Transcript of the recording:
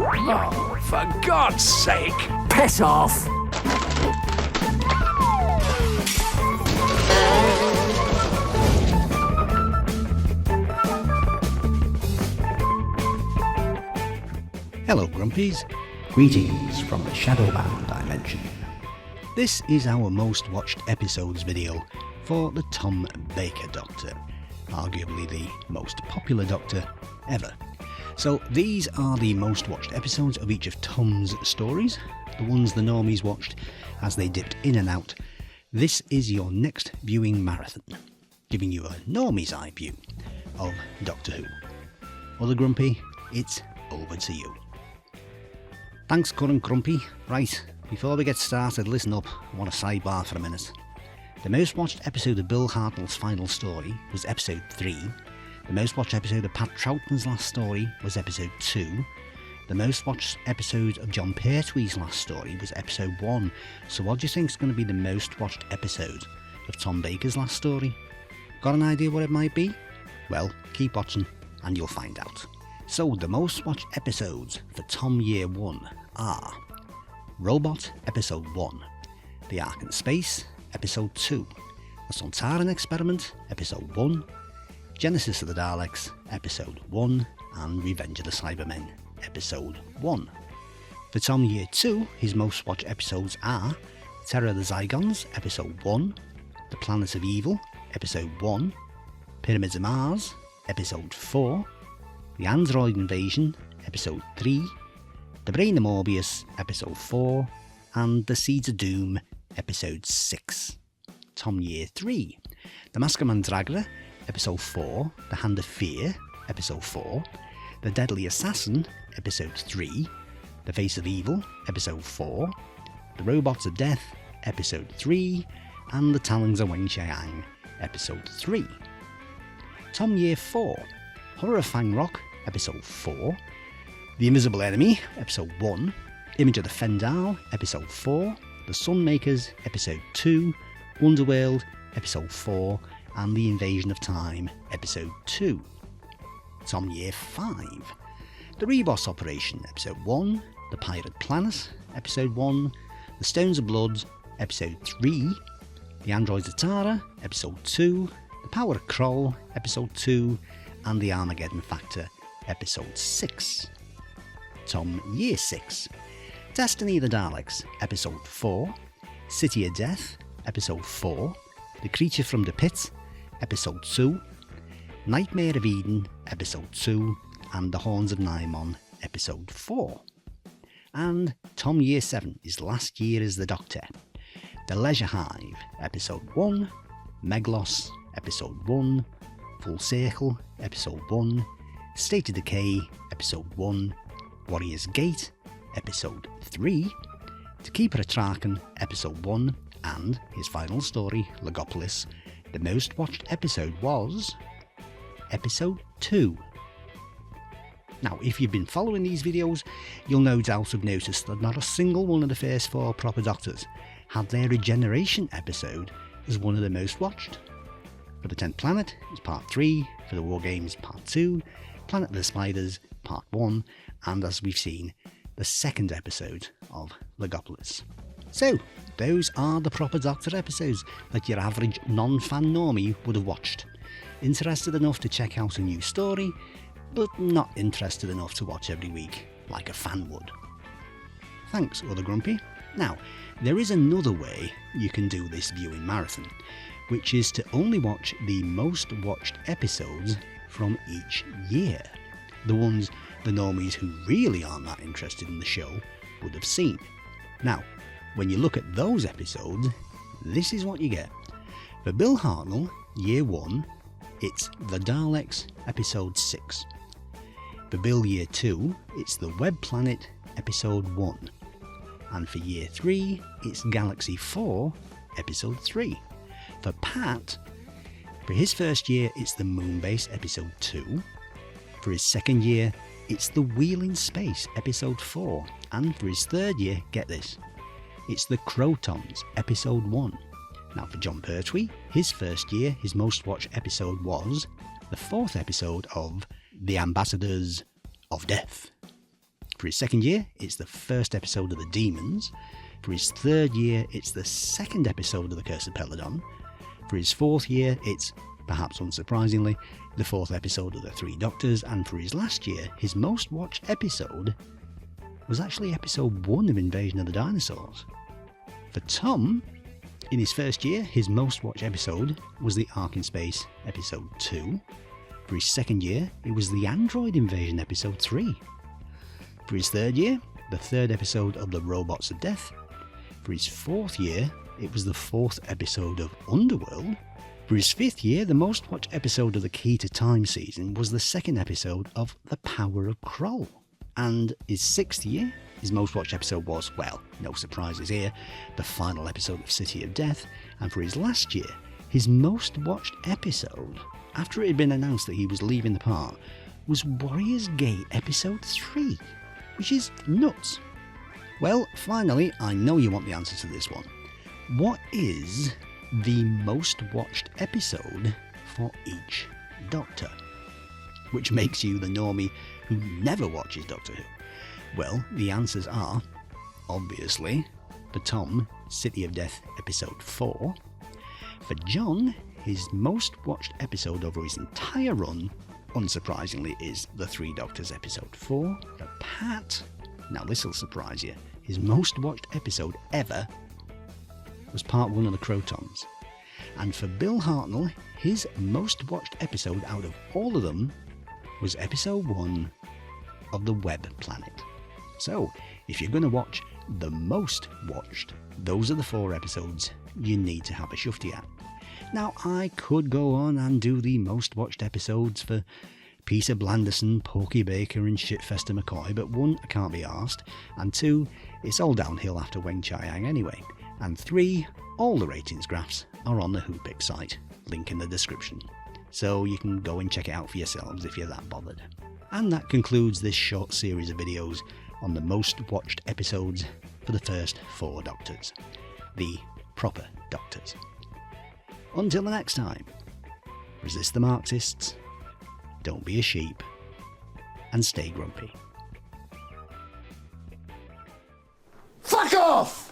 Oh, for God's sake! Piss off! Hello Grumpies, greetings from the Shadowbound Dimension. This is our most watched episodes video for the Tom Baker Doctor, arguably the most popular Doctor ever. So these are the most watched episodes of each of Tom's stories, the ones the normies watched as they dipped in and out. This is your next viewing marathon, giving you a normie's eye view of Doctor Who. Other Grumpy, it's over to you. Thanks, Current Grumpy. Right, before we get started, listen up. I want a sidebar for a minute. The most watched episode of Bill Hartnell's final story was episode 3. The most watched episode of Pat Troughton's last story was episode 2. The most watched episode of John Pertwee's last story was episode 1. So what do you think is going to be the most watched episode of Tom Baker's last story? Got an idea what it might be? Well, keep watching and you'll find out. So the most watched episodes for Tom Year 1 are Robot Episode 1, The Ark in Space Episode 2, The Sontaran Experiment Episode 1, Genesis of the Daleks Episode 1 and Revenge of the Cybermen Episode 1. For Tom Year 2, his most watched episodes are Terror of the Zygons Episode 1, The Planet of Evil Episode 1, Pyramids of Mars Episode 4, The Android Invasion, Episode 3, The Brain of Morbius, Episode 4, and The Seeds of Doom, Episode 6. Tom Year 3, The Mask of Mandragora, Episode 4, The Hand of Fear, Episode 4, The Deadly Assassin, Episode 3, The Face of Evil, Episode 4, The Robots of Death, Episode 3, and The Talons of Weng Chiang, Episode 3. Tom Year 4, Horror of Fang Rock, Episode 4, The Invisible Enemy, Episode 1, Image of the Fendal, Episode 4, The Sunmakers, Episode 2, Underworld, Episode 4, and The Invasion of Time, Episode 2. Tom Year 5, The Reboss Operation, Episode 1, The Pirate Planet, Episode 1, The Stones of Blood, Episode 3, The Androids of Tara, Episode 2, The Power of Kroll, Episode 2, and The Armageddon Factor, Episode 6. Tom Year 6, Destiny of the Daleks, Episode 4, City of Death, Episode 4, The Creature from the Pit, Episode 2, Nightmare of Eden, Episode 2, and The Horns of Naimon, Episode 4. And Tom Year 7, his last year as the Doctor, The Leisure Hive, Episode 1, Meglos, Episode 1, Full Circle, Episode 1, State of Decay, Episode 1, Warrior's Gate, Episode 3, To Keeper of Traken, Episode 1, and his final story, Logopolis. The most watched episode was Episode 2. Now, if you've been following these videos, you'll no doubt have noticed that not a single one of the first 4 proper Doctors had their Regeneration episode as one of the most watched. For the 10th Planet, it's Part 3, for the War Games, Part 2, Planet of the Spiders, Part 1, and as we've seen, the 2nd episode of Logopolis. So, those are the proper Doctor episodes that your average non-fan normie would have watched. Interested enough to check out a new story, but not interested enough to watch every week like a fan would. Thanks, Other Grumpy. Now, there is another way you can do this viewing marathon, which is to only watch the most watched episodes from each year. The ones the normies who really aren't that interested in the show would have seen. Now, when you look at those episodes, this is what you get. For Bill Hartnell, Year 1, it's The Daleks, Episode 6. For Bill Year 2, it's The Web Planet, Episode 1. And for Year 3, it's Galaxy 4, Episode 3. For Pat, for his first year, it's The Moonbase, Episode 2. For his second year, it's The Wheel in Space, Episode 4. And for his third year, get this, it's The Crotons, Episode 1. Now for John Pertwee, his first year, his most watched episode was the 4th episode of The Ambassadors of Death. For his second year, it's the first episode of The Demons. For his third year, it's the second episode of The Cursed Peladon. For his fourth year, it's, perhaps unsurprisingly, the fourth episode of The Three Doctors. And for his last year, his most watched episode was actually episode 1 of Invasion of the Dinosaurs. For Tom, in his first year, his most watched episode was the Ark in Space episode 2. For his second year, it was the Android Invasion episode 3. For his third year, the third episode of The Robots of Death. For his fourth year, it was the fourth episode of Underworld. For his fifth year, the most watched episode of the Key to Time season was the second episode of The Power of Kroll. And his sixth year, his most watched episode was, well, no surprises here, the final episode of City of Death. And for his last year, his most watched episode, after it had been announced that he was leaving the part, was Warriors Gate episode 3, which is nuts. Well, finally, I know you want the answer to this one. What is the most watched episode for each Doctor? Which makes you the normie who never watches Doctor Who. Well, the answers are, obviously, for Tom, City of Death episode 4. For John, his most watched episode over his entire run, unsurprisingly, is The Three Doctors episode 4. For Pat, now this will surprise you, his most watched episode ever was part 1 of The Crotons. And for Bill Hartnell, his most watched episode out of all of them was episode 1 of The Web Planet. So, if you're going to watch the most watched, those are the 4 episodes you need to have a shufty at. Now, I could go on and do the most watched episodes for Peter Blanderson, Porky Baker and Shitfester McCoy, but 1, I can't be arsed, and 2, it's all downhill after Weng Chiang anyway, and 3, all the ratings graphs are on the Whopix site, link in the description, so you can go and check it out for yourselves if you're that bothered. And that concludes this short series of videos on the most watched episodes for the first 4 Doctors, the proper Doctors. Until the next time, resist the Marxists, don't be a sheep, and stay grumpy. Fuck off!